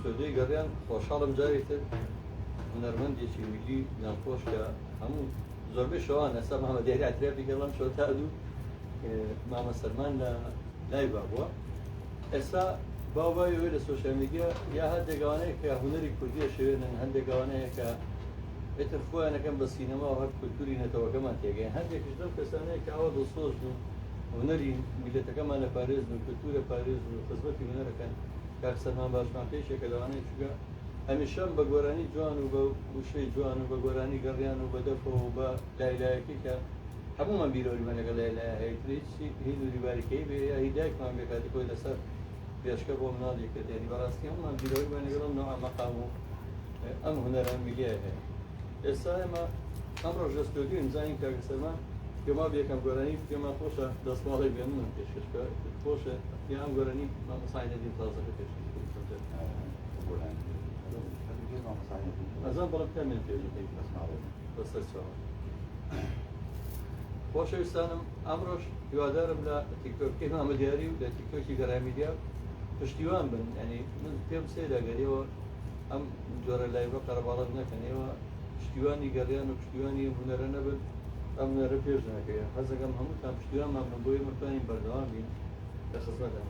استودیۆی گەڕیان خۆشحاڵم جارێک تر هونەرمەندێکی میلی ناخۆش کە هەموو زۆربەی شەوان ئێستا مامە دیاراترافی گەڵام شۆتا دوو مامە سەلمان لە لای بابووە ئێستا باوباوی لە سۆشیال میدیا یا هەندێکوانەیە کە هونەری کوردیە شوێنن هەندێکوانەیە کە بێتر خۆیانەکەم بە سینەما و هەر کولتوری نەتەوەکەمان تێگەیان هەندێکیش دەم کەسانەیە کە ئەوە دڵسۆز و هونەری میلەتەکەمان لە پارێزن و کولتورە پارێز و خزمەتی هونەرەکەن کاک سەلمان باشمان پێشێکە لەوانەیە چووکە هەمیشەم بە گۆرانی جوان و بە وشەی جوان و بە گۆرانی گەڕیان و بە دەفەوە و بە لایلایەکی کە هەمومان بیرۆریمان لەگەڵ لایلایە هەیە هیچ دووری باریکەی بێ یا هی دایکمان بێ کاتی خۆی لەسەر پێشکە بۆ مناڵی کرد یعنی بەڕاستی هەمومان بیرۆریمان لەگەڵ نەوع مەقام و ئەم هونەران میلیای هەیە ئێستا ئێمە ئەمڕۆ ژەستۆدیون زانین کاک سەلمان پێما بێکەم گۆرانی پێما خۆشە دەستماڵی بێنم پێشکەشکە خۆشە یا ئەم گۆرانی مامەساینەدی تازەکە پێشکەش ئەزان بەڵام کامێن پێشەکەی بەسەر چاوە خۆشەویستانم ئەمڕۆژ هیوادارم لە تیکتۆکەی مامە دیاری و لە تیکتۆکی گەرامیدیا پشتیوان بن ینی من پێم سێدا گەریەوە ئەم جۆرە لایڤە قەرەباڵغ نەکەنەوە پشتیوانی گەڕیان و پشتیوانی هونەرە نەبن ئەم هونەرە پێش ناکەیە حەزەکەم هەمووتان پشتیوانمان بن بۆی متوانین بەردەوام بین لە خزمەتان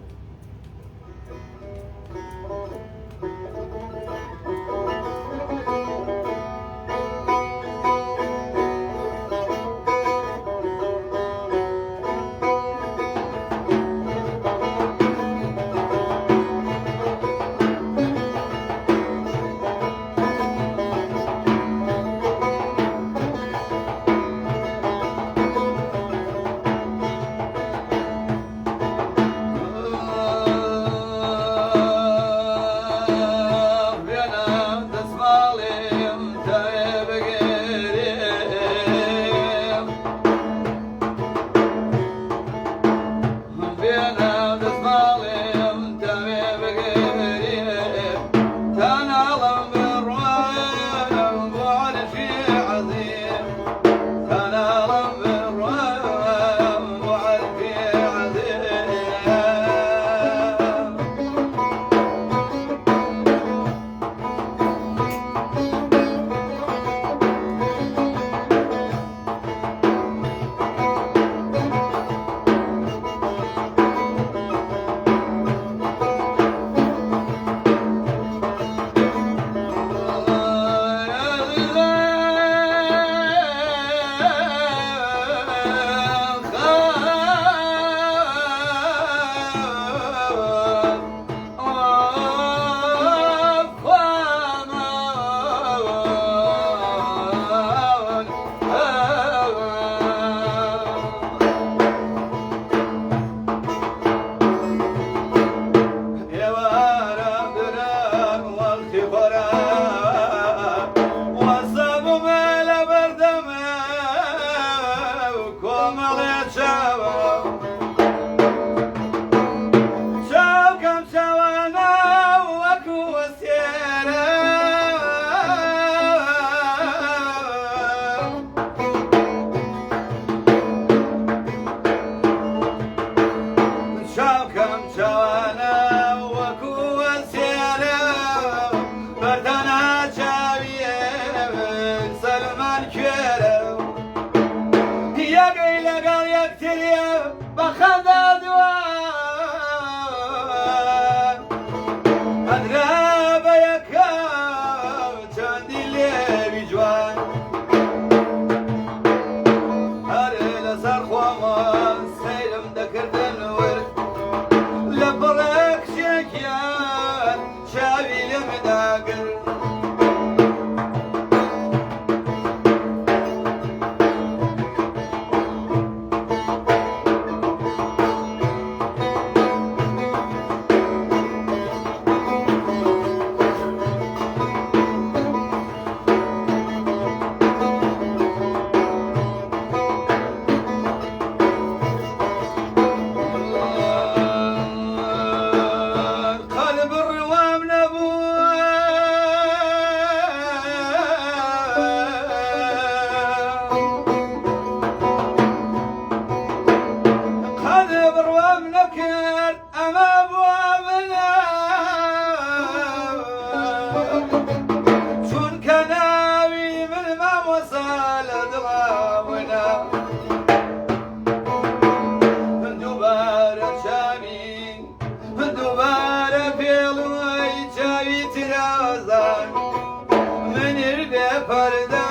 پرده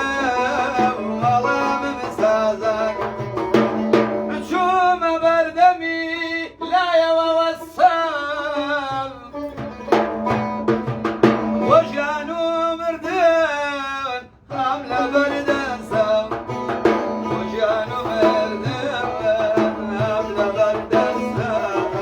مالم مسازک چوم بردمی لایه و وصم وجانو مردن هم لبردن سم وجانو مردن هم لبردن سم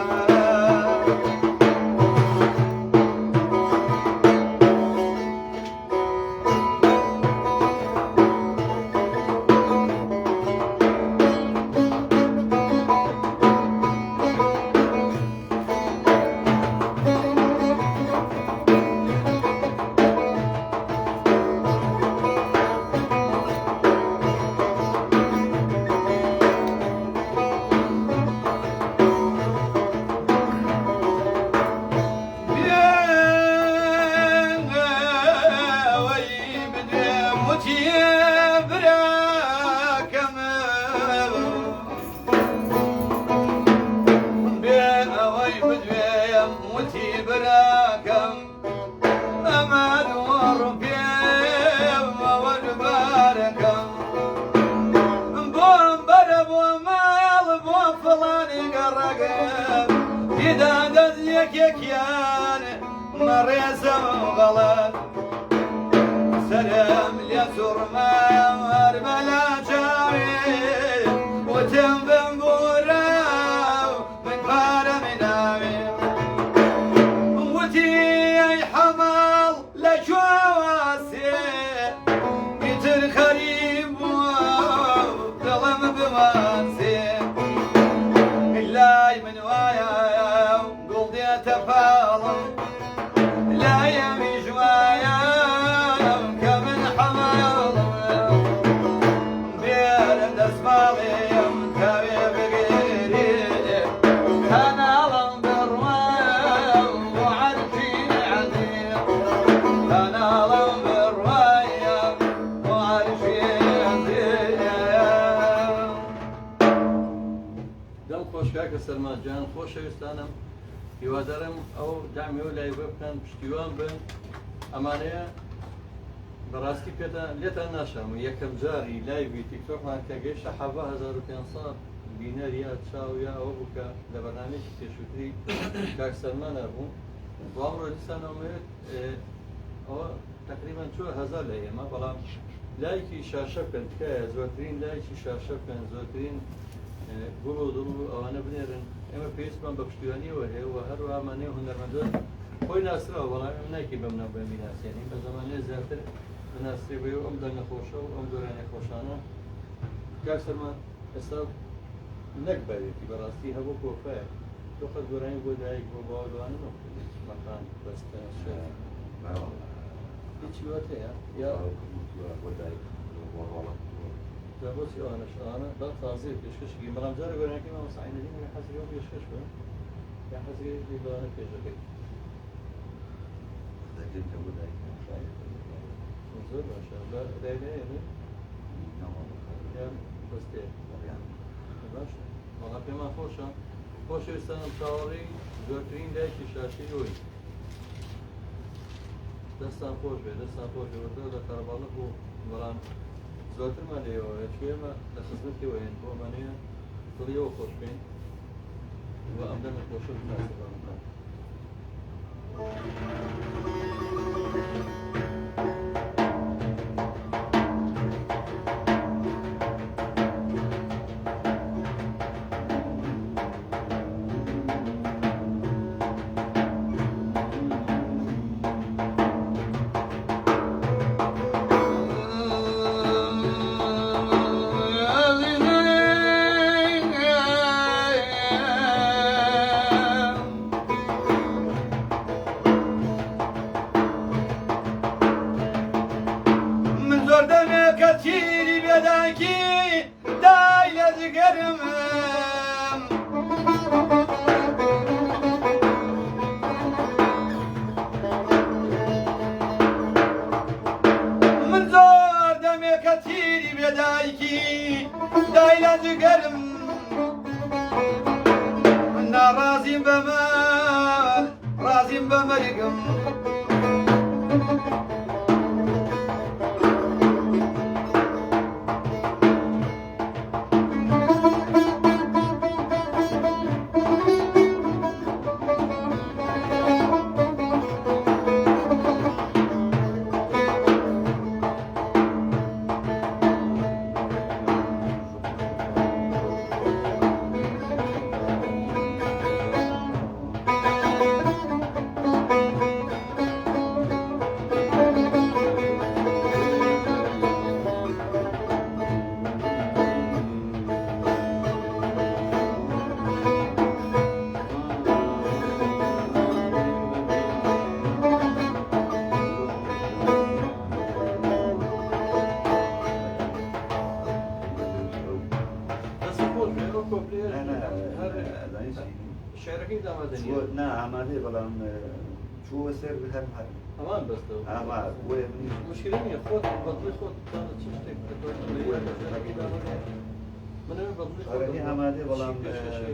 مريزم غلط سلام ليسر ما ورملا جاري وتم بنبورا من بار منامي وتي حمال لجواسي بيتر خريب ظلم بواسي اللاي من وايا قلدي تفاضل لا يمي جوايا كمن حمل بيرد اسمالي كبي بغيري انا لم بروايا وعرفي عديد انا لم بروايا وعرفي عديد دم خۆشکاکە سەرمان جان خۆشەویستانم هیوادارم ئەو دامی و لای بکەن پشتیوان بن ئەمانەیە بەڕاستی پێدا لێتان ناشام و یەکەم جاری لایوی تیکتۆکمان کە گەیشتە 1500 بینەر یا چاو یا ئەوە بووکە لە بەرنامەیەکی پێشووتری کاک سەرمانە بوو بۆ ئەمڕۆ دیسان ئەومەوێت ئەوە تقریبان 4000 لە ئێمە بەڵام لایکی شاشە بکەن تکایە زۆرترین لایکی شاشە بکەن زۆرترین گوڵ و دڵ و ئەوانە بنێرن ئێمە پێویستمان بە پشتیوانیەوە هەیە و هەروەهامانەیە هونەرمەندان خۆی ناسرەوە بەڵام ئەم نایکی بەم ناو بەمی ناسیێنی بە زمانەیە زیاتر بناسرێ بێ و ئەم دەنگە خۆشە و ئەم جۆرە نەخۆشانە کاک سەرمان ئێستا نەک باوێتی بەڕاستی هەبوو کۆفایە تۆ خەت گۆرانی بۆ دایک بۆ باوەڕوانە مەقام بەستە شێر هیچی وات هەیە یا بۆ دایک بۆچی ئەوانە شەوانە بە تازەی پێشکەشی بەڵام جارە گۆرانەکەی مامۆ سعینەدین یا حەزری ئەو پێشکەش بە یا حەزری لەوانە پێشەکەی دەکرێتە بۆ دایک زۆر باشە بە دایدایێنێ یا بەستێ باشە بەڵام پێمان خۆشە خۆشەویستانم چاوەڕێی زۆرترین دایکی شاشی ئەوی دەستان خۆش بێ دەستان خۆش بێ لە قەرەباڵغ بوو بەڵام زۆرترمان لێەوە توێمە لە خزمەتەوە هێن بۆ ئەمانەیە دڵیەوە خۆش بین و ئەم دەمە خۆشە بناسەبان بکەن نویسینی شعرەکەی دامادەنی چوە نا ئامادەی بەڵام چووە سەر هەر هەر ئەمان بەستەوە ئاما وێ منیش مشکلی نییە خۆت بەدڵی خۆت چ شتێک شعرەکەی دامادەنی من بەدڵی شعرەکەی ئامادەی بەڵام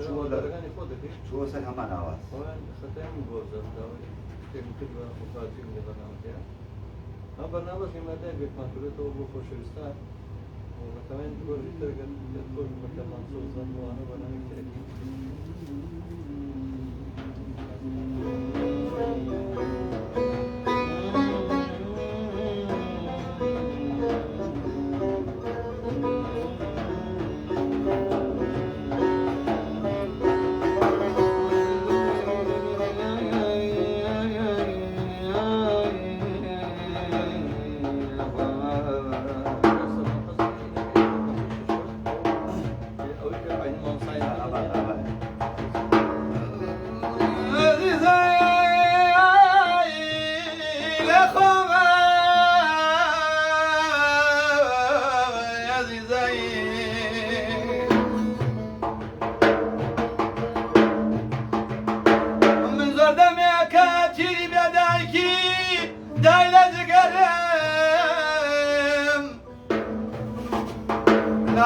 چووە لە لەگەڵی خۆ دەکەیت چووە سەر هەمان ئاواز ئەوان خەتایان بۆ زەرداوی شتێکم کرد بە خۆفاتی لە بەرنامەکەیە ئەم بەرنامەکەی مادای بێکمان کردێتەوە بۆ خۆشەویستان وەتەوەن گۆژی تەرگەن تۆ بەکەمان سۆزان وانە بەرنامەی ترەکی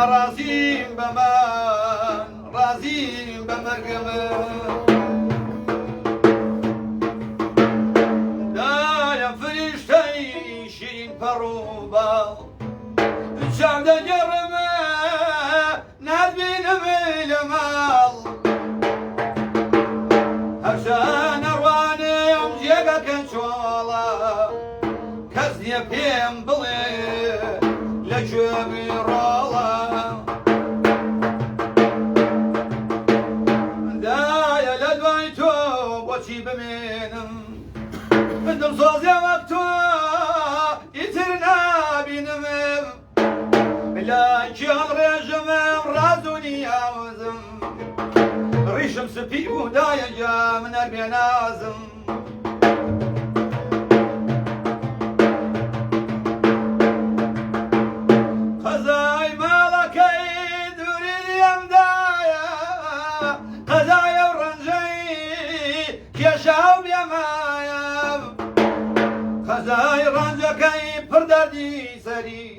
رازیم بمن رازیم بمرگم دایم فرشتهی شیرین پروبا شام دجرمه نبینم المال هرشان اروانم جیگا کنچوالا کس نیه پیم بلی لجوبی رالا دایا لدوای تو بچی بمینم دل سازی وقتو ایتر نبینم لکن رجمم رازونی آوزم ریشم سپی بودای جام نرمی نازم قضای مالکی دوری دیم دایا قضای رنجی کشاو بیمایم قضای رنجکی پردردی سری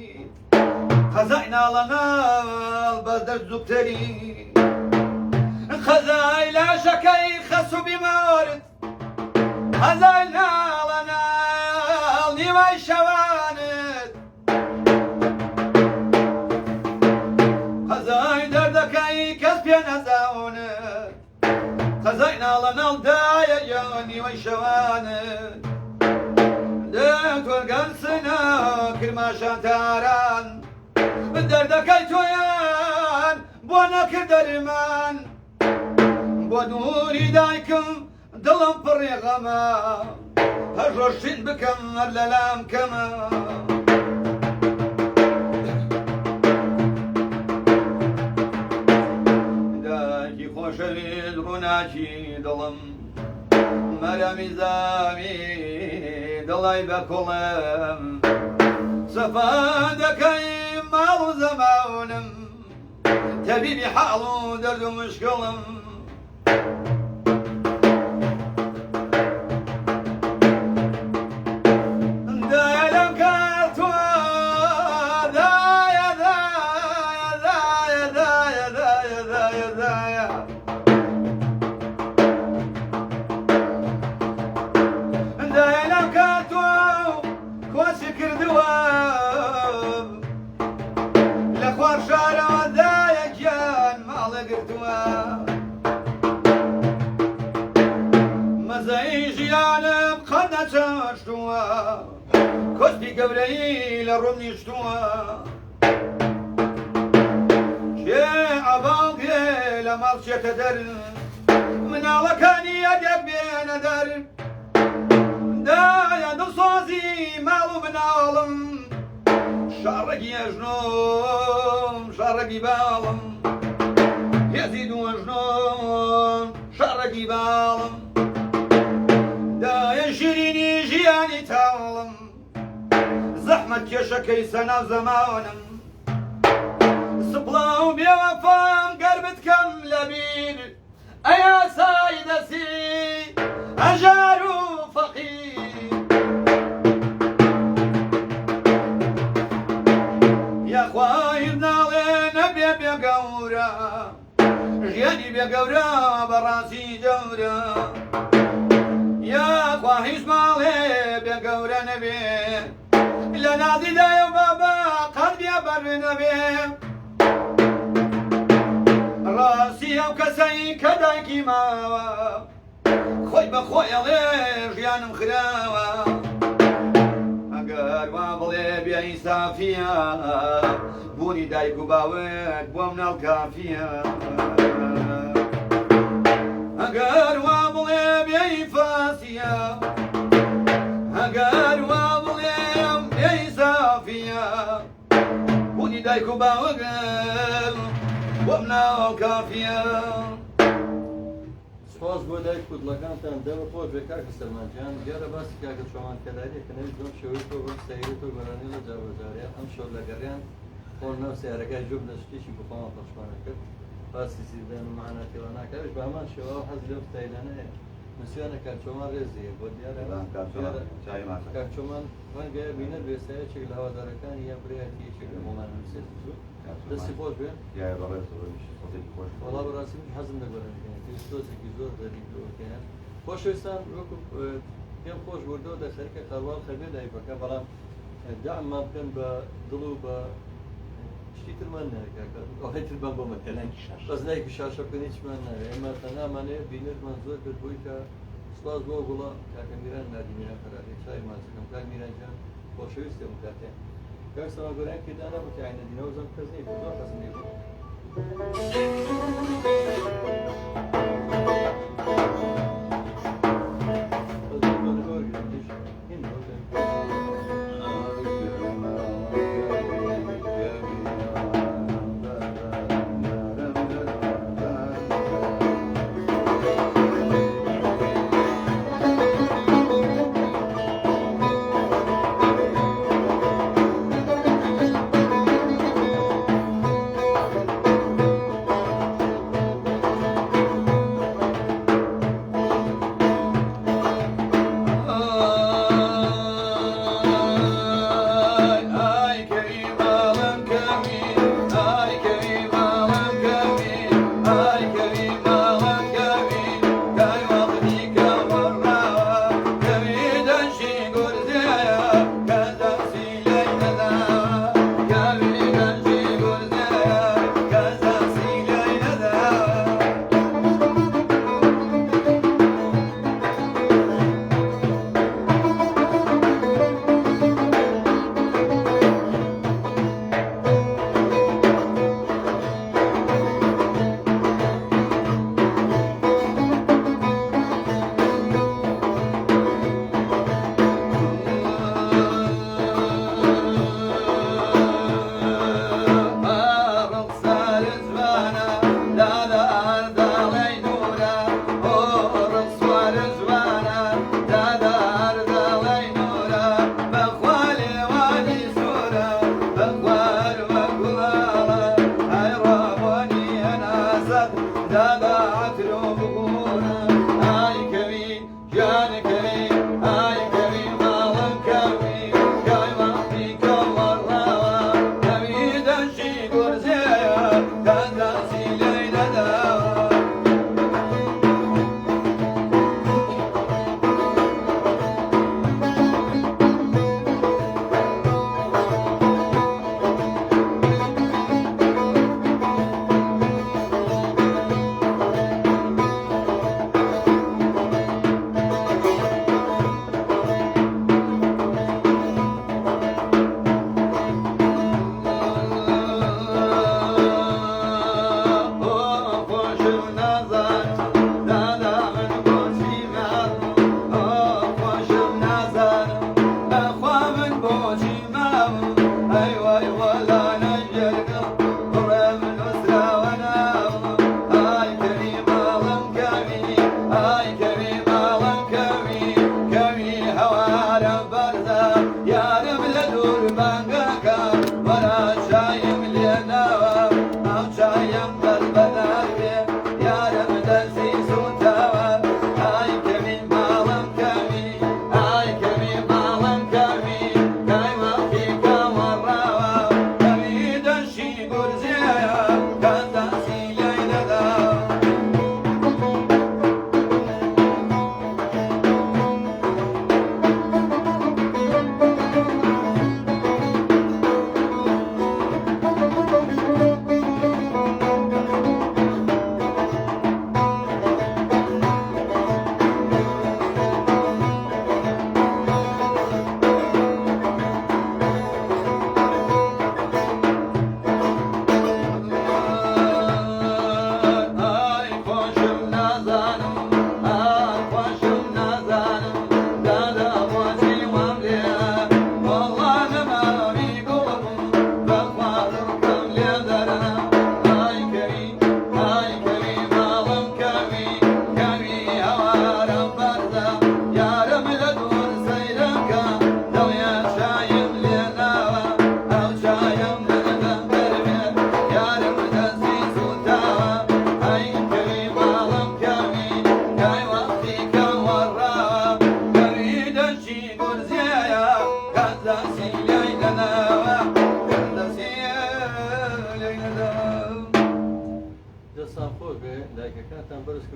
قضای نالنال بزدر زبتری قضای لاشکی خسو بیمارد قضای نالنال نیمای شواند قضای دردکی کس پی نزاوند قضای نالنال دای جانی و شواند دکتر گرسنا کرماشان تاران دردکی تویان بۆ نەکردەرمان بۆ دووری دایکم دڵم پڕی غەمە هەژۆشین بکەم هەر لە لام کەمە دایکی خۆشەویست ڕووناکی دڵم مەرەمی زاوی دڵی بە کوڵم سەفا دەکەی ماڵ و زەماونم تەبیبی حاڵ و دەرد و مشکڵم دایە لەم کاتوە دایە دایە دایە دایە دایە دایە دایە دایە لەم کاتوە کۆچی کردووە لە خوار شارەوە دایە گیان ماڵە گرتووە مەزەی ژیانم قەت نەچەشتووە کۆسپی گەورەی لە ڕوون نیشتووە کێ عەباڵگێ لە ماڵ چێتە دەر مناڵەکانی ئەگەر بێنە دەر دایە دڵسۆزی ماڵ و مناڵم شارەکی ئەژنۆم شارەکی باڵم هێزی دوو ئەژنۆم شارەکی باڵم دایە شیرینی ژیانی تاوڵم زەحمەت کێشەکەی سەناو زەمانم سپڵاو بێوەفام گەر بتکەم لەبیر أيا سايدسي أجار فقير يا خوایر ناڵێ نەبێ بێگەورە ژیانی بێگەورە بەڕاستی جەورە یاخوا هیچ ماڵێ بێگەورە نەبێ لە نازیدایە بابا قەلبیە بەڕێ نەبێ ڕاستی ئەو کەسەی کە دایکی ماوە خۆی بە خۆی ئەڵێ ژیانم خراوە ئەگەر وا بڵێ بێ ئینسافیە بوونی دایک و باوک بۆم ناو کافیە ئەگەر وا بڵێ بێ ئیفاسیە ئەگەر وا بڵێم بێ ئینسافیە بوونی دایک و باوکم بۆم ناو کافیە سپاس بۆ دایک کوردڵەکانتان دەوە خۆش بێ کاکە سەلمانجان دیارە باسی کاکە چۆمانکەداریە کە نەویست بۆم شێوەی تۆ بۆم سەیری تۆ گۆرانی لە جاوەجاریە ئەم شەو لەگەڕیان خۆن ناو سیارەکەی جوب لە شتێکی بخۆمان پەشمانە کرد باسی زیردەن و معناتیەوە ناکەوێت بە هەمان شێوە حەز لەو ستایلانەیە مسیانە کاکچۆمان ڕێزیە بۆ دیارە کاکچۆمان ڕەنگە بینەر بێسایەکێک لە هەوادارەکانی یا برایەتیەکێک لە مۆمان نووسێت دەستی خۆش بێ وەڵا بەڕاستی من حەزم لە گۆرانەکەی سۆزێکی زۆر دەریکەوەکەیان خۆشەویستان وەکو پێم خۆش بردەوە دەخەرکە قەرواڵ خەبێ دایبەکە بەڵام داعممان بکەن بە دڵ و بە شتی ترمان ناکاکە ئەوهی ترمان بۆ مەکەلەنکی شاش ڕزنایکی شاشە بکەن هیچمان ناوێ ئێمە تەنامانەیە بینەرمان زۆر کرد بۆی کە سپاس بۆ گوڵە کاکە میران نادی میران قەراری چای ماچەکەم کاک میرانجان خۆشەویستێ مکاتێ کاک سەماگۆران کردانە بۆ کە عینەدینەوە زەم کەس نەی زۆر قەسم لێ بوو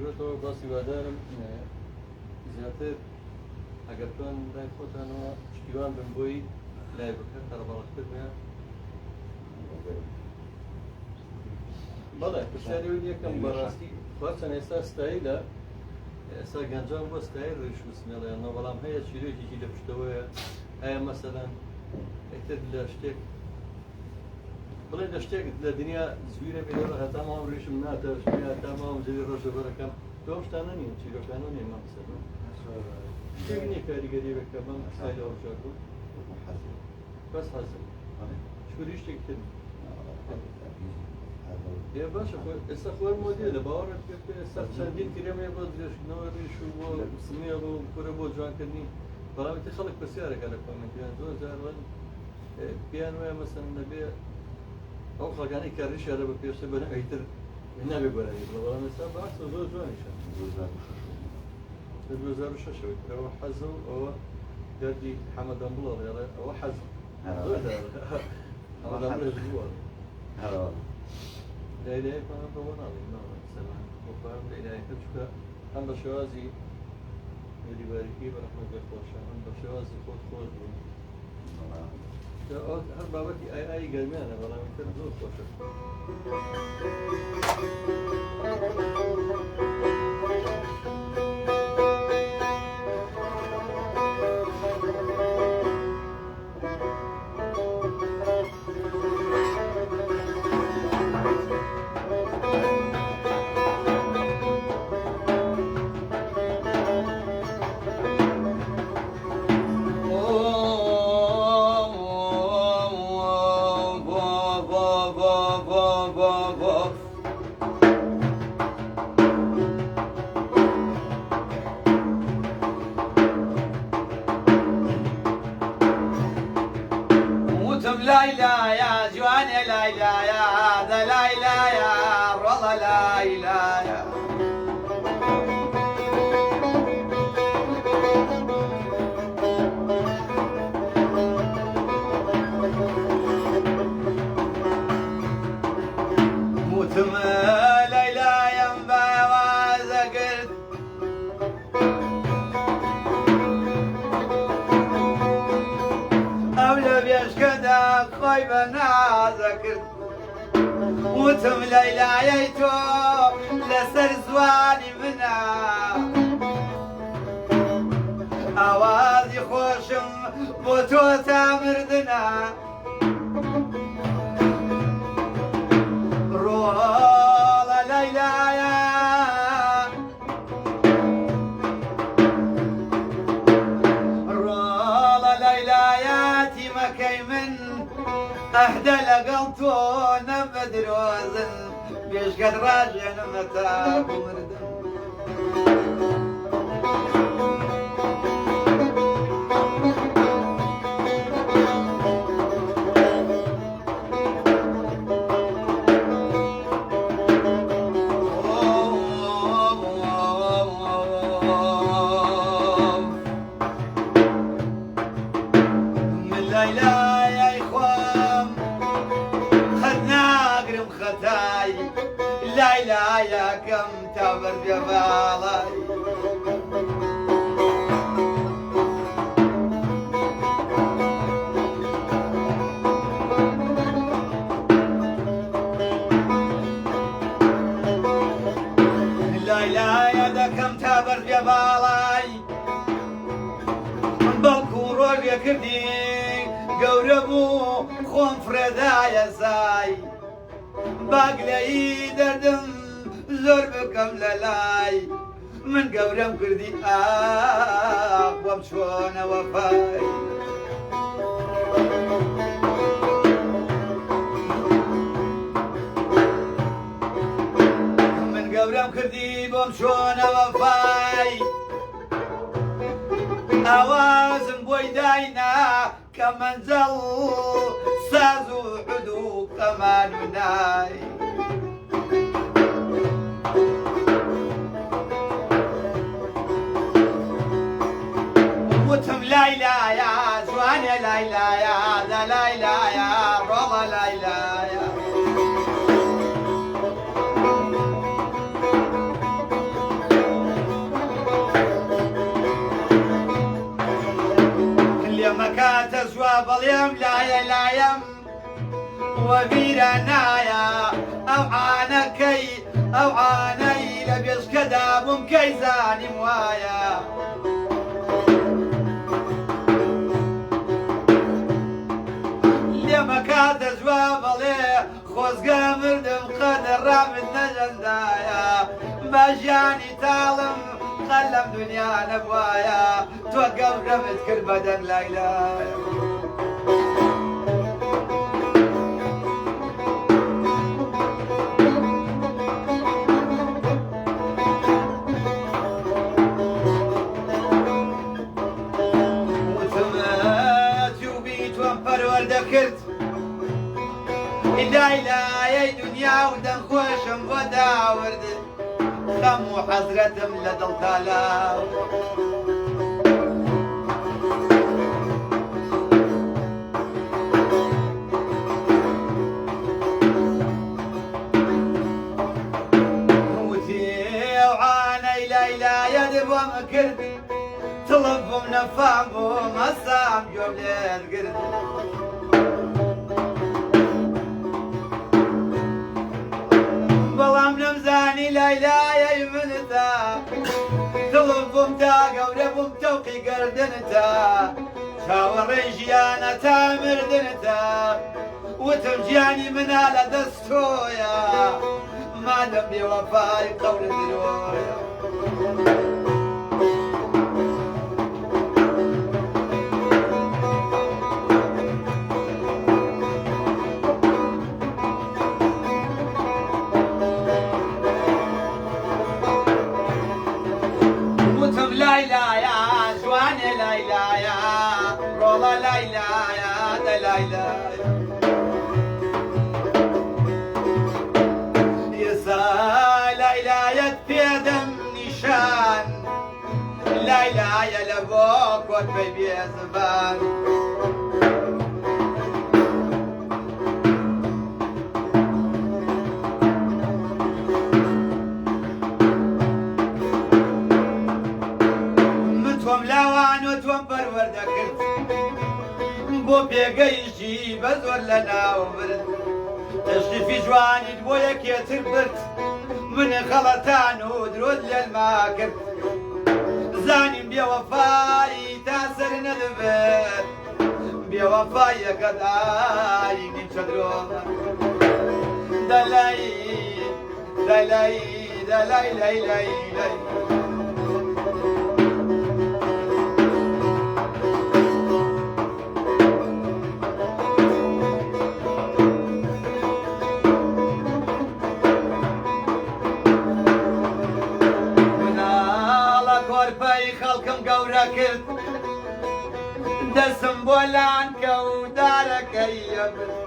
بێتەوە باسی وادارم زیاتر ئەگەر توان لای خۆتانەوە شتیوان بن بۆی لای بکە تەڕەباڵەتر بێن بەڵێ پرسیاری یەکەم بەڕاستی خواچەند ئێستا ستایلە ئێستا گەنجان بۆ ستایل ڕێش وسنێڵیانەوە بەڵام هەیە چیرۆکێکی لە پشتەوەیە ئایا مەسەلەن ئێتر لە شتێک بڵێ لە شتێک لە دنیا زویرە بێتەوە هەتا ماوە ڕێشم ناتە تا ماوەم زەوی ڕۆژەبەرەکەم تۆ شتانە نین چیرۆکانە نێ مەسەلەن شتێک نییە کاریگەری بکە بەم ستایلە هەڵبژار بوو بەس حەزم شووری شتێک تر يا باشا استخبار موديل باورت كيف استخدمين كريمه بو درشنو ريشو بو سميه بو كره بو جوان كدني فلا بتخلق بسياره قال لك من كان دو زار بيانو مثلا نبي او خلاني كريش هذا بيوسف بنا ايتر النبي بلا والله مثلا بعكس دو جوان ان شاء الله دو زار شاشه هو حزو او دادي حمد الله هو حزو هذا هذا لا إله إلا الله ربنا الله سلام وفهم لا إله إلا الله هم بشوازي اللي باركي برحمة الله خوشة هم بشوازي خوش خوش هر بابتي أي قلمانة والله من تنزل خوشة لايلا يا جوان لايلا يا ذا لايلا يا والله لايلا يا موتم لايلا ينبا وازقت أولى بيشكدا خايب نازكر وتم ليلى ييتو لسر زواني منا أوازي خوشم بوتو تامردنا رولا ليلى يا رولا ليلى يا تيمكي من أهدى لقلتو نبد روزن بيش قد راجع نمتا بمردن من ليلى يا إخوان خدنا قرم ختاي ليلى يا كم تبر جبالاي ليلى يا دا كم تبر جبالاي بەڵکو ڕۆژێ کردی گەورە بوو خۆم فرێدایە سای باگلەی دەردم زۆر بکەم لە لای من گەورەم کردی بۆم چۆنەوە پای من گەورەم کردی بۆم چۆنەوە پای ئاوازم بۆی داینا کە مەنزەڵ ساز و عود و کەمان و نای وتم لایلایە جوانێ لایلایە دە لایلایە ڕۆڵە لایلایە بەڵێم لایە لایم وەبیرە نایە ئەو عانەکەی ئەو عانەی لە بێشکەدا بووم کەی زانیم وایە لێمە کاتە جوا بەڵێ خۆزگە مردم قەدر ڕامت نەژەندایە باژیانی تاڵم قەل لەم دنیا نەبوایە تۆ گەورەمت کرد بەدەنگ لایلایە پەروەردەکرد لایلایەی دنیا و دەنخۆشم بۆ داورد خەم و حەزرەتم لە دڵتا لاو وتی ئەو عانەی لایلایەت بۆم کرد تڵم بووم نەفام بووم هەسام گوێم لێت گرت بەڵام نەمزانی لایلایەی منتە دڵم بووم تا گەورە بووم تەوقی گەردنتە چاوەڕێی ژیانە تا مردنتە وتم گیانی منە لە دەست تۆیە مادەم بێوەفای قەورە درۆیە لایلایە جوانێ لایلایە ڕۆڵە لایلایە دە لایلایە ئێستا لایلایەت پێدەم نیشان لایلایە لە بۆ کۆتبەی بێزبان تۆم لاوان و تۆم پەروەردەکرد بۆ پێگەیشتی بە زۆر لە ناو برد تەشریفی جوانیت بۆ یەکێتر برد من خەڵەتان و درۆت لێلما کرد زانیم بێوەفایی تا سەر نەدەبێت بێوەفایەکە دایینی چەدرۆمە دەلای دەلای دەلای لای لای لای خەڵکم گەورە کرد دەستم بۆ لانکە و دارەکەی برد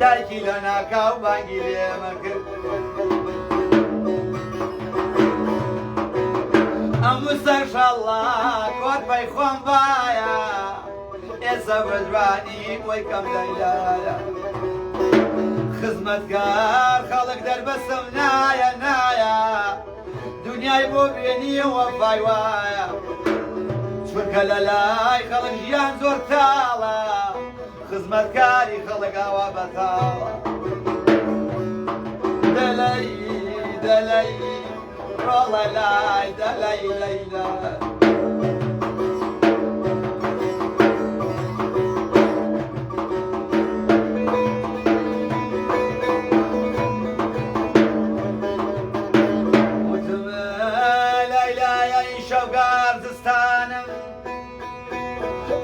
دایکی لە ناکاو بانگی لێمە کرد ئەموو سەرشەڵڵا کۆرپەی خۆم وایە ئێستا بە جوانی بۆی کەم لەیلایە خزمەتگار خەڵک دەربەسم نایە نایە دنیای بۆ بێنیەوە وەفای وایە چونکە لە لای خەڵک ژیان زۆر تاڵە خزمەتکاری خەڵک ئاوا بەتاڵە دەلەی دەلەی ڕۆڵە لای دەلەی لەیلە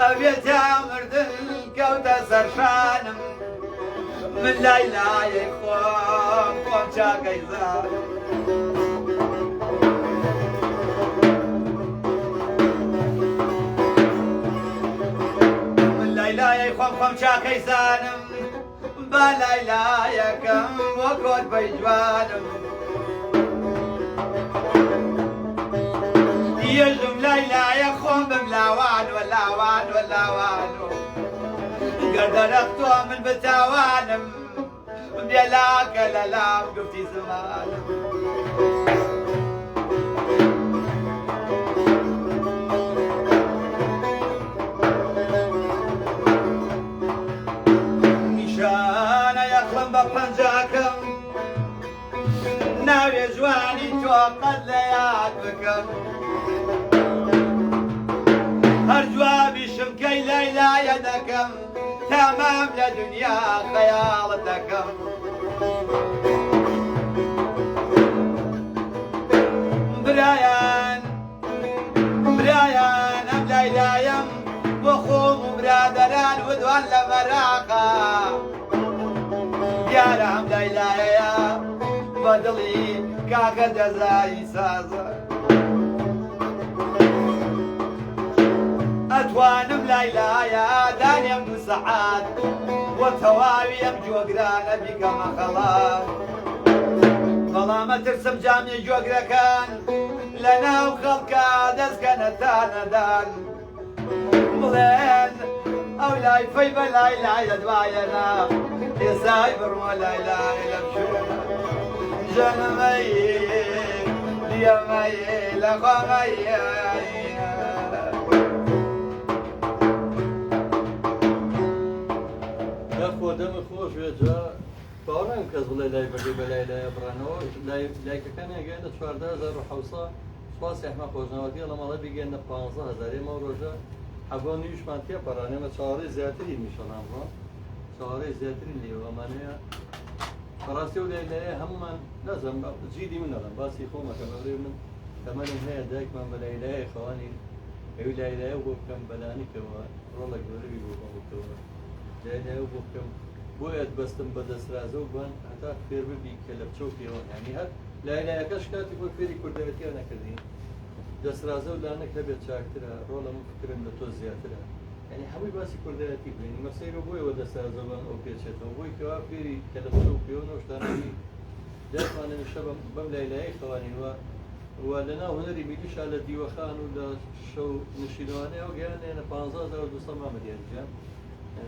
ئەوێتیا مردن کەوتە سەرشانم من لایلایەی خۆم خۆم چاکەی زانم من لایلایەی خۆم چاکەی زانم با لایلایەکەم بۆ کۆرپەی جوانم یەژم لایلایە خۆم بم لاوان و لاوان و لاوان و گەردەرەق تۆ من بتاوانم بێلاکە لە لام گفتی زمانم شانە یەقڵم بە پەنجاکەم ناوێ جوانی تۆ قەت لە یاد بکەم هەر جوابیشم کەی لەیلایە دەکەم تامام لە دنیا خەیاڵت دەکەم برایان برایان ئەم لایلایم بۆ خۆم و برادەران ودوان لە بەراقا دیارە ئەم لایلایە بە دڵی کاکە دەزایی سازە ئەتوانم لایلایە دانێم دو سەعات بۆ تەواوی ئەم جۆگرانە بیکەمە خەڵات بەڵام ئەترسم جامی جۆگرەکان لە ناو خەڵکا دەستکەنە تا نەدان بڵێن ئەو لای فەی بە لایلایە دوایەنا ئێسای بڕمە لایلای لەم شوێنە ژەنمەی دیەمەی لە خۆمەی خۆ دەمە خۆش وێجا باوەڕام کەس بڵێ لای بەگەی بە لایلایە بڕانەوە لایکەکان هێگەێنە 14,000 سواسی ئەحمە خۆشنەوەتی لە مەڵە بگەێنە 15,000 ئێمە ڕۆژە حەبۆ نیویشمان تێ پەڕانێمە چاوەڕێی زیاتری میشەڵام ڕۆ چاوەڕێی زیاتری لێوەمانەیە بەڕاستی و لایلایە هەمومان نەزم جیدی منەڵم باسی خۆمەکەم ئەوێ من تەمەنم هەیە دایکمان بە لایلایە خەوانی ئەوی لایلایە بۆ بکەم بەلانیکەوە ڕۆڵە گەورەی بۆ بکەوە لایلایە بۆ بکەم بۆیەت بەستم بە دەسترازە و بان هەتا فێر ببی کە لە بچەوکیەوە ینی هەر لایلایەکەش کاتی بۆ فێری کوردەوەتیە نەکردی دەسترازە و لانەک هەبێت چاکترە ڕۆڵە من فکرم لە تۆ زیاترە ینی هەمووی باسی کوردەوەتی بینی مەسەیرە بۆیەوە دەسترازەوان ئەو پێچێتەوە بۆی کەوا فێری کە لە بچەوکیەوە نەشتانەوی دەتوانن شەبە بەم لایلایە خەوانینوە و لەناو هونەری میلیشا لە دیوەخان و لە شەو نشینەوانەیە ئەو گەیانێنە 15,200 مامەدیانجان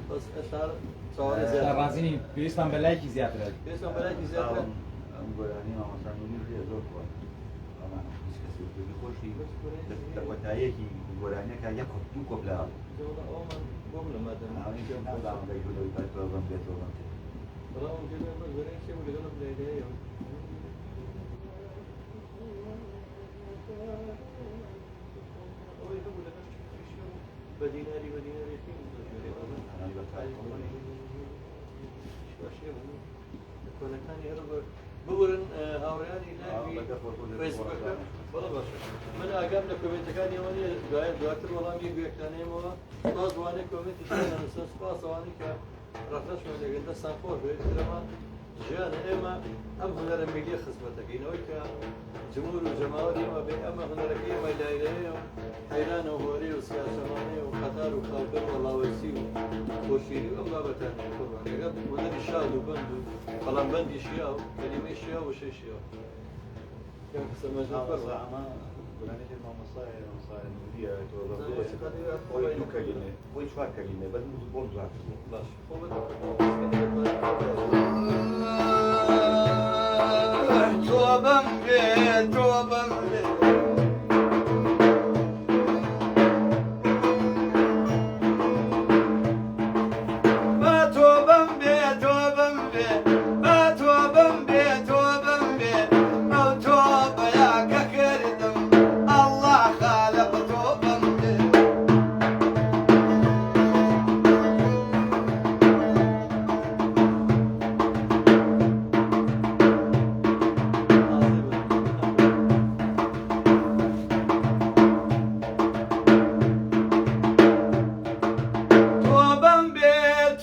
بەس ئەشار چاوەڕێ زیاتر ڕازینی پێویستمان بە لایکی زیاترە پێویستمان بە لایکی زیاترە ئەم گۆرانی مامۆستانوری پێ زۆر خۆش ئەمان هیچ کەسی خۆشی وەتایەکی گۆرانیەکە یەک دوو کۆپلا ئەومان بۆم لەمە ئەوەی پێم نازانم دەیگوڵەوەی پێتەوەم پێتەوە بەڵام جێبێ بە زۆرەی شێ لەگەڵم لایلایە ئەوەی هەبوو لەگەڵ بە دیناری کۆنەکانی هەر ببورن هاوڕێیانی فەیسبووکەکە بەڵە باشە من ئاگام لە کۆمنتەکانی ئەوە نیە دواتر وەڵامی گوێکانەیەمەوە سپاس وانەی کۆمنتی نووسن سپاس ئەوانەی کە ڕەخنەشمان لەگەن دەستان خۆش بێت درەمان ژیانە ئێمە ئەم هونەرە میلیە خزمەتەکەینەوەی کە جمهور و جەماوەری ئێمە بێ ئەمە هونەرەکەی ئێمە لایلایە و حەیرانە و هۆرەی و سیاسەمانەیە و قەتار و خاڵگەر و لاوەسی و خۆشیری و ئەم بابەتانەیە قوربان لەگەڵ هونەری شاد و بەند و قەڵەمبەندی شیا و کەلیمەی شیا و شەی شیا ئەمە گۆرانێکی مامۆستایە نوریە بۆی دوو کەلیمێ بۆی چوار کەلیمێ بەد بۆم دوات باش تۆ بەم بێ تۆ بەم بێ با تۆ بەم بێ تۆ بەم بێ با تۆ بەم بێ تۆ بەم بێ ئەو تۆ بەیاکە کردم ئەڵڵا خالق تۆ بەم بێ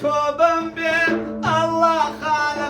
تۆ بەم بێ ئەڵڵا خالق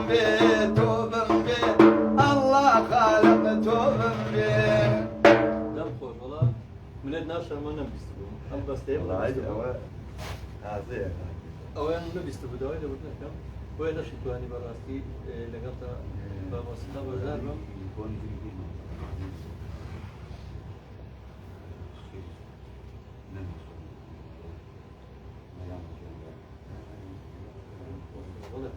بێ تۆ بم بێ ئەڵڵا خالق تۆ بم بێ دەم خۆش وەڵام منێت ناشەمە نەبیست بووم ئەم بەستەیە ئەوە تازەیە ئەویان نەبیست بوو داوای لەبوو نەکەم بۆیە نەشی توانی بەڕاستی لەگەڵ تا بە مۆسیقا بەردار بم وڵێ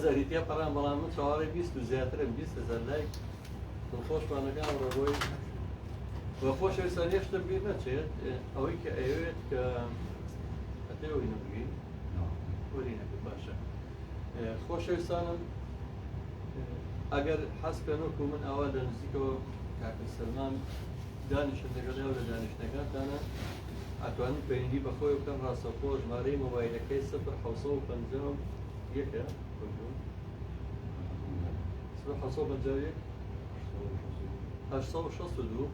هەزاریتە پەران بەڵام من چاوەڕێ 20 و زیاترم 20,000 لایک دڵخۆشمانەکان ڕۆبۆی وەخۆش ئێستا هێشتا بیر نەچێت ئەوەی کە ئەوێت کە هەتەوەی نەبگەین وەری نەکرد باشە خۆشەویستانم ئەگەر حەزکەن وەکو من ئەوە لە نزیکەوە کاکە سەلمان دانیشت لەگەڵ ئێوە لە دانیشتەکانتانە ئەتوانن پەیوەندی بەخۆی بکەن ڕاستەوخۆ ژمارەی مۆبایلەکەی 0 یەکە 862 862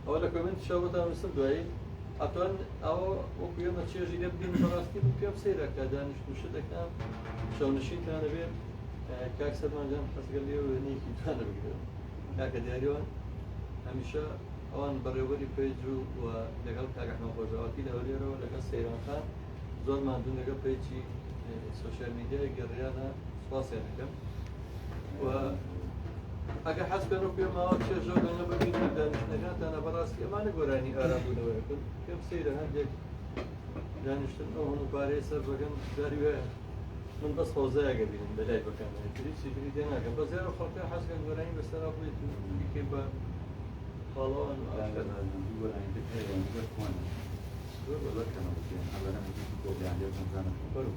ئەوە لە کۆمنت شەوەتان وستم دوایی ئەتوان ئەوە وەکو ئێمە چێژی لێ بدین بەڕاستی من پێم سەیرە کە دانیشت و شتێکان شەونشینتانە بێت کاک سەرمان جان حەزگەر لێ وێنەیەکی جوانە بگرێت کاکە دیاریەوە هەمیشە ئەوان بەڕێوەری پێیج و لەگەڵ کاک ئەحمەد خۆشەویستی لە هەولێرەوە لەگەڵ سەیران خان زۆر ماندوو لەگەڵ پێیجی سوشیال میدیای گەڕیانە سوپاسیان دەکەم و ئەگە حەز بکەن و پێماوە چێژە گەنە ببینە دانیشتنەکانتانە بەڕاستی ئەمانە گۆرانی ئارامبوونەوەیەکن پێم سەیرە هەندێک دانیشتن ئەو هەموو پارەی سەر بەگەن داری وێ من بەس حوزەیەگە بینم بەلای بەکانەوەی هیچی تری تێ ناکەم بە زیارە خەڵکە حەزکەن گۆرانی بەسەرا بڵێت و بیکەی بە خاڵەوان زۆر بەزۆر کەمە بکەن ئەوەنە موزیکی کۆبیان لێ بزانم بەرو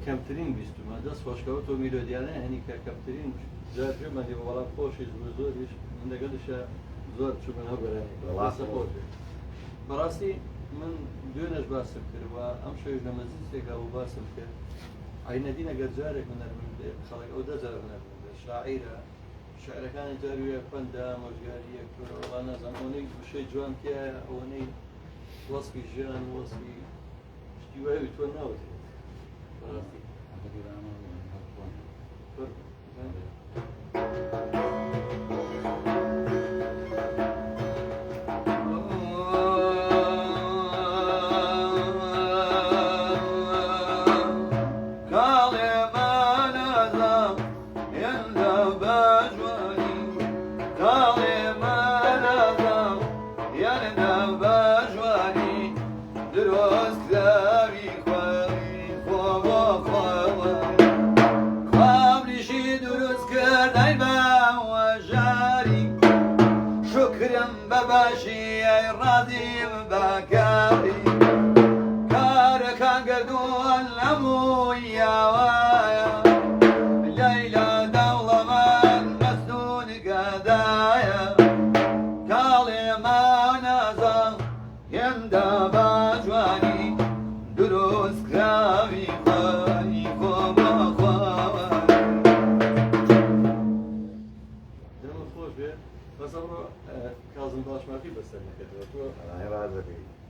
کەمترین بیستمە دەست خۆشکەوت و میلۆدیانە هەنی کە کەمترین جارجێ مەدی وەڵام خۆشیش بوو زۆریش من لەگەڵشە زۆر چوبن هەبەرانی بەڕاستی من دوێنەش باسم کردوە ئەم شەوی لە مەجلیسێکا و باسم کرد عینەدین ئەگەر جارێک هونەرمەند بێ خەڵک ئەو دەجار هونەرمەند بێ شاعیرە شعرەکانی جارویە پەندا مۆژگاریەک وەڵا نازانم ئەوەی وشەی جوان تایە ئەوەی وەسفی ژیان وەسفی شتی وایە تۆ ناوتێت بەڕاستی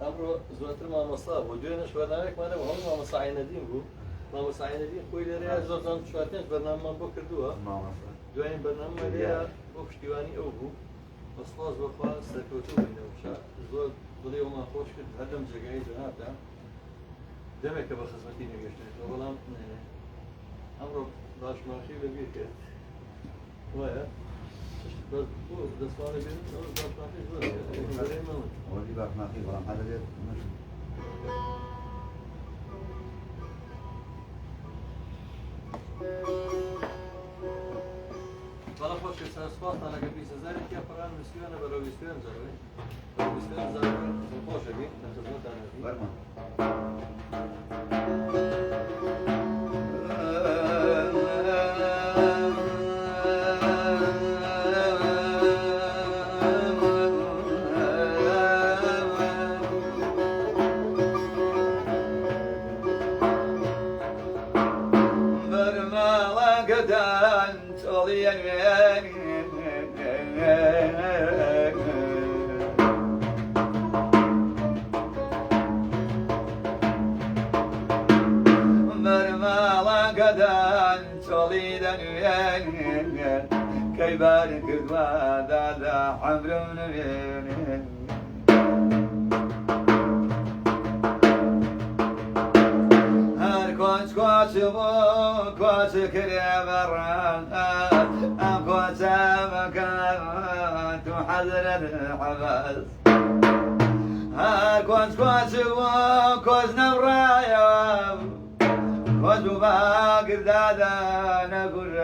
ئەمڕۆ زۆرتر مامۆستا بوو دوێنێش بەرنامەیەکمانە بوو هەموو مامۆستا عینەدین بوو مامۆستا عینەدین خۆی لێرەیە زۆر جان 4 بەرنامەمان بۆ کردووە دوایین بەرنامە لێرە بۆ پشتیوانی ئەو بوو بەسپاس بەخوا سەرکەوتوو بووینەوە زۆر دڵی ئەومان خۆش کرد هەر لەم جێگای جەنابدا دەمێک کە بە خزمەتی نەگەشتێتەوە بەڵام ئەمڕۆ باشماخی لەبیر کرد وایە دەسوانە بێن باشماخی زۆر ئەوەی باشماخی بەڵام هەر دەبێت بەڵا خۆش سەرسپاسان لەگە 20,000 یا پەران ویسویانە بەرەو ویسویان زەڕۆی ویسویان زەڕۆی خۆشە بێت لە خزمەتانەتی بەرمان كيبان كدوا دادا عمرو نبين هر كوش كوش بو كوش كريم ام كوش مكان تحذر الحبس هر كوش كوش بو كوش نبرايا كوش باقر دادا نقول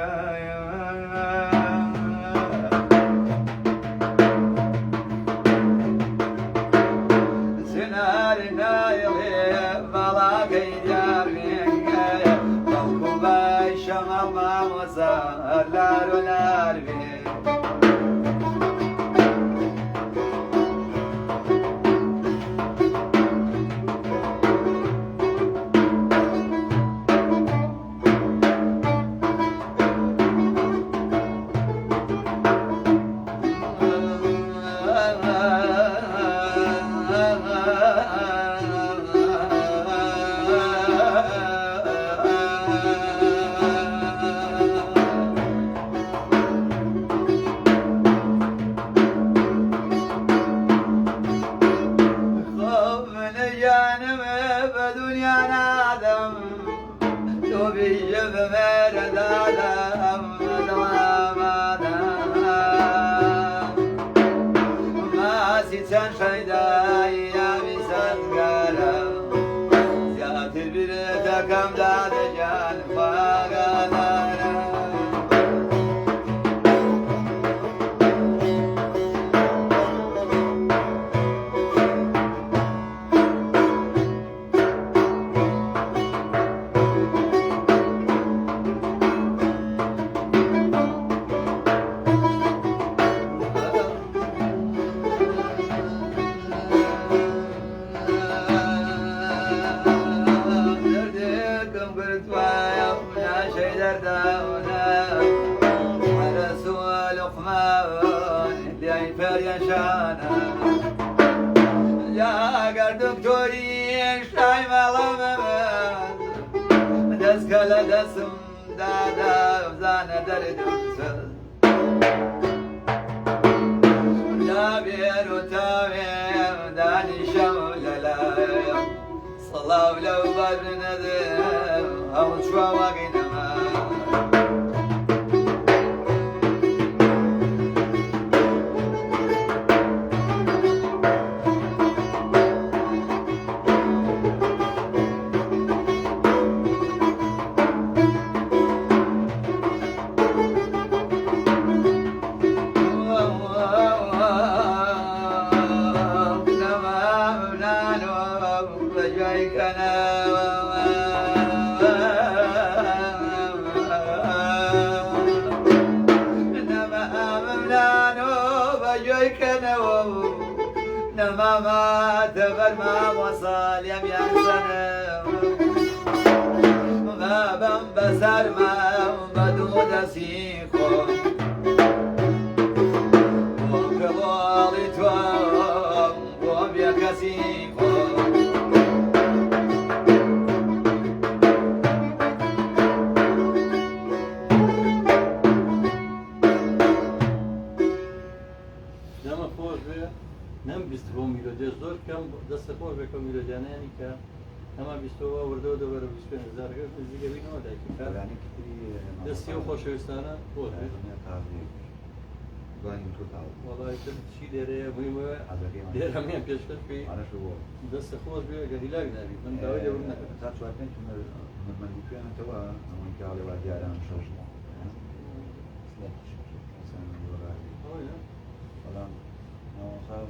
صلاة لو بدنا ذا أو شو واقينا ما تبر ما وصل يم ينسنه ما بم بسر ما بدود سيخو وكبالي توام وبيك سيخو خۆش بێ نەم بیست بۆ میلۆدیە زۆر کەم دەستە خۆش بێ کە میلۆدیانەیانی کە ئەمە بیستەوە وردەوە دەبەرە 25,000 نزیکەبینەوە دایکی گۆرانی کتری دەستی و خۆشەویستانە خۆش بێ دوانی تو تاو وڵای تر چی لێرەیە بوویمە لێرەمیان پێشکەش پێی ئەنەش بۆ دەستە خۆش بێ گە هیلاک نابی من داوای لێبوون نەکرد تا چوارتن مەمەندیپیانەوە ئەوەی کاڵێ وا دیاران شەش بەڵام ناوەخاڵ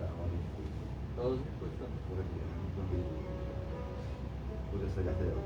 داوای تازی خۆشە خودە سەگاتەوە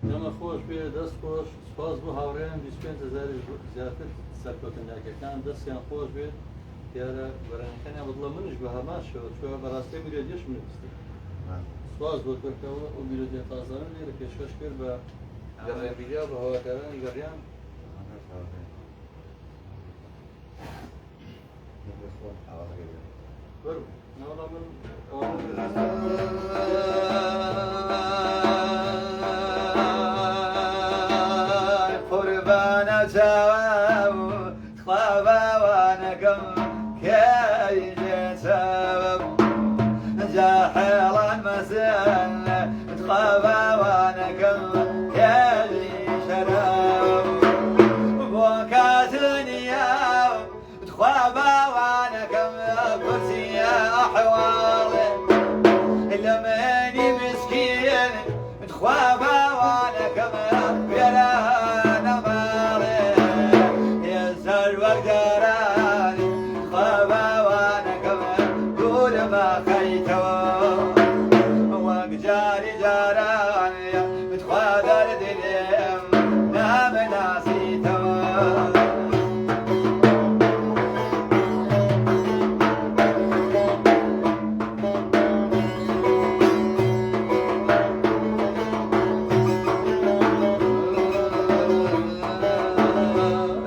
نەمە خۆش بێ دەست خۆش سپاس بۆ هاوڕێیان 25,000 زیاتر سەرکەوتنەکەەکان دەستیان خۆش بێت دیارە بەرانەکانیان بڵە منش بە هەماشەوە چوە بەڕاستی میلۆدیەش منویستی سپاس بۆ بەرکەوە ئەو میلۆدیە تازانە لێرە پێشکەش کرد بە گەڕێبیریا بە هەواکارانی گەڕیان بەرو ناوەڵا من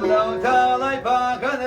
لو تالي باقد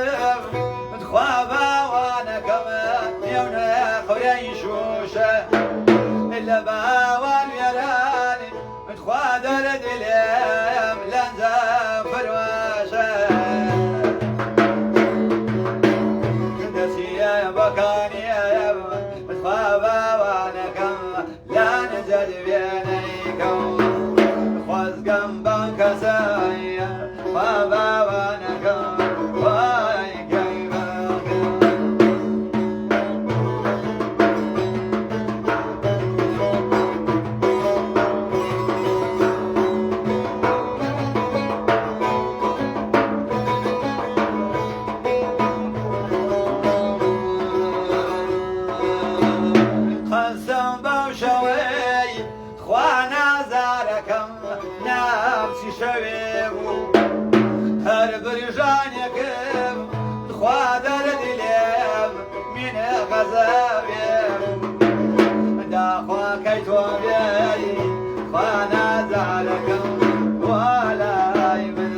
جانكم خوادر دليم من غزاويم داخوا كيتوبي خوانا زعلكم ولا يمن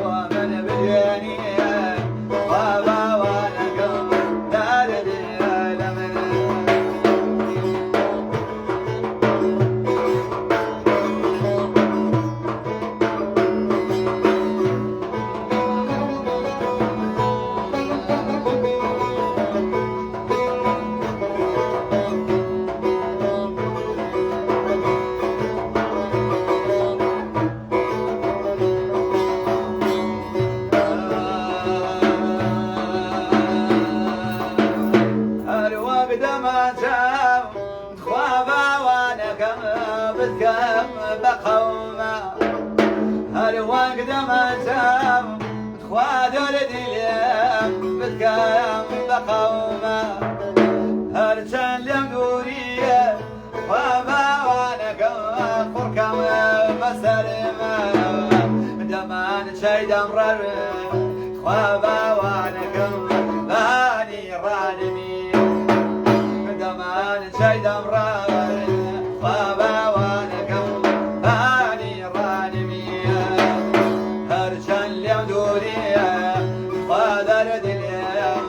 ومن بديني وابا وانكم دار لمن الوقت ما جاء خوابا وانا كم بتكم بقوما الوقت ما جاء خوادر دليم بتكم بقوما هرشان لم دوريه خوابا وانا كم خركم بسلمة دمان شي دمرر خوابا وانا كم باني رانمي دمان شي دمرر خوابا وانا كم باني رانمي هرشان لم دوريه خوادر دليم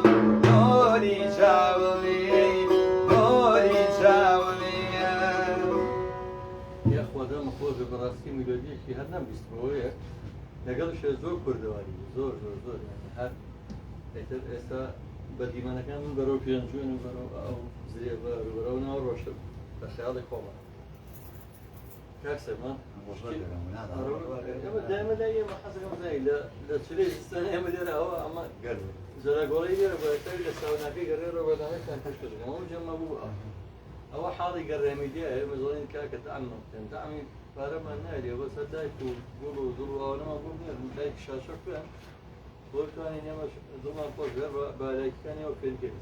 نوري شاولي نوري شاولي یا خودم خود به راستی میلودی که هر نم بیسترویه نگالش زور کردواری زور یعنی هر استا بدی من کم برو پیانجون برو او زیر برو نه روشن به خیال خوبه کارسه من اما دائما دائما حسب ما زي لا تشري السنه ما دير هو اما زرا قولي دير بتاعي لسه في غير ولا ما كان تشتغل مو جمع ابو أو حاضي قرر ميديا مزولين كاك تعمم تعمي فارما نادي بس هدايك قولوا ضروا أنا ما أقول نير مدايك شاشة فين قلت أنا نمش ضمن فوق غير بالك كان يوفين كده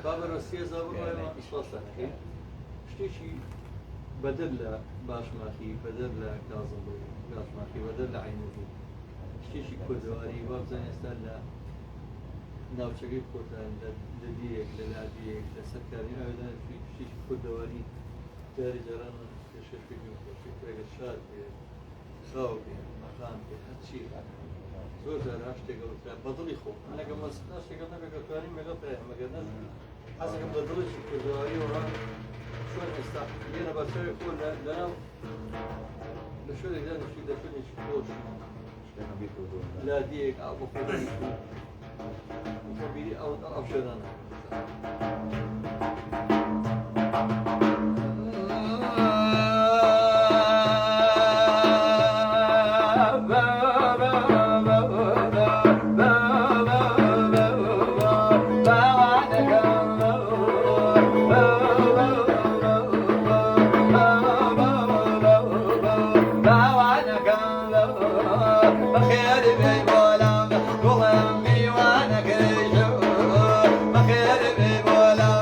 باب الروسية زابر ما إصلاً الحين شتى بدل باش ماخي بدل كاظم باش ماخي بدل عينوي شتى كردواري وابزن استلا ناوچەکەی کۆتان لە دیەک لە لادیەک لە سەرکاری ئەودا شتێکی کوردەواری جاری جاران پێشێگە شار بێ خاو بێ مەقام بێ هەرچی زۆر جار هەر شتێکە بەدڵی خۆ ئەگە مەسشتێکە نەبێت توانین مەگەڵ مەگەر نەز حەزەکەم بە دڵێکی کوردەواری وڕان شوێن ئێستا لێنە بەسەری خۆ لەناو لە شوێنێکدا نشی لە شوێنێکی خۆش لادیەک ئاو بە خۆ أو شنان بخير بي ولا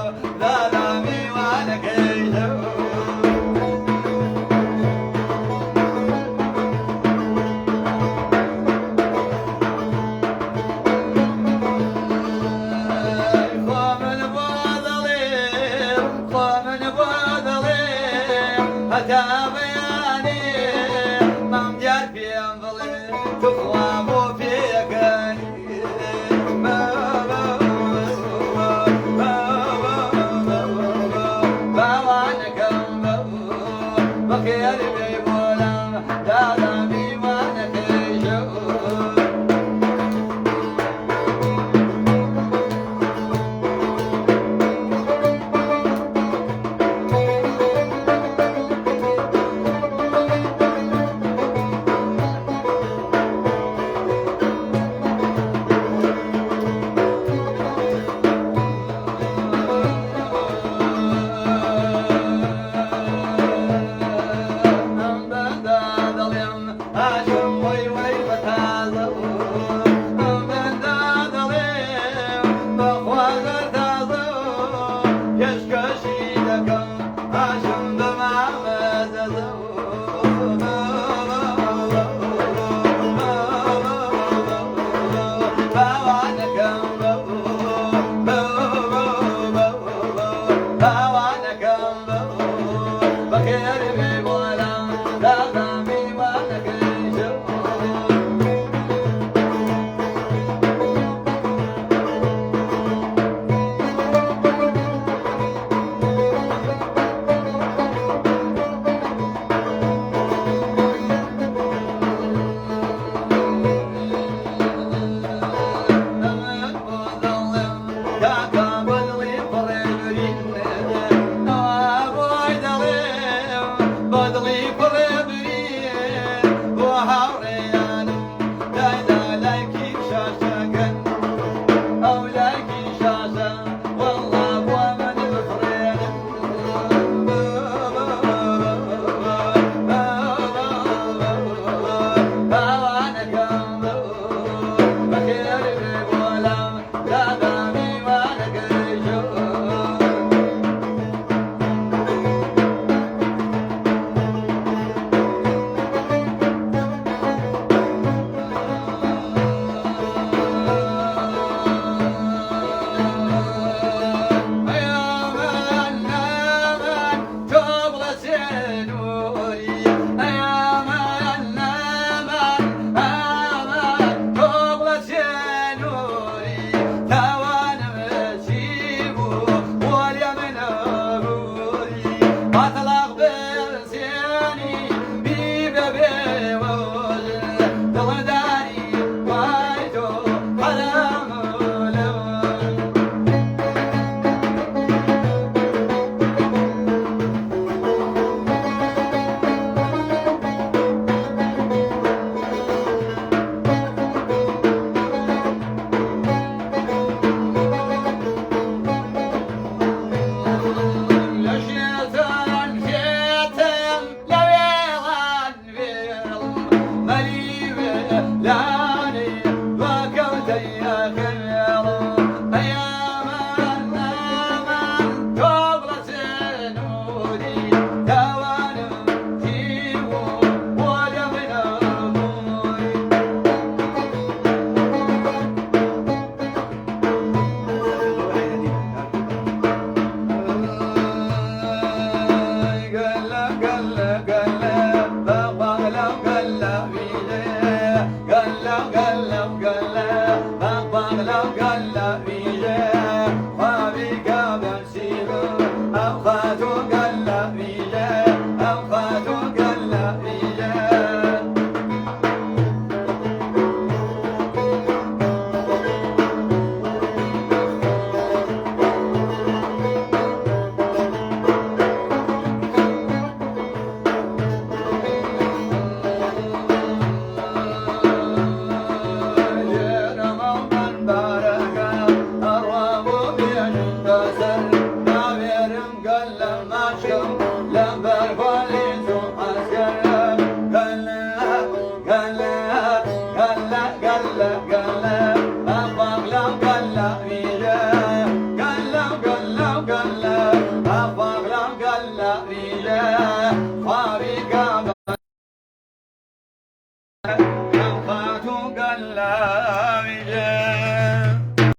Galla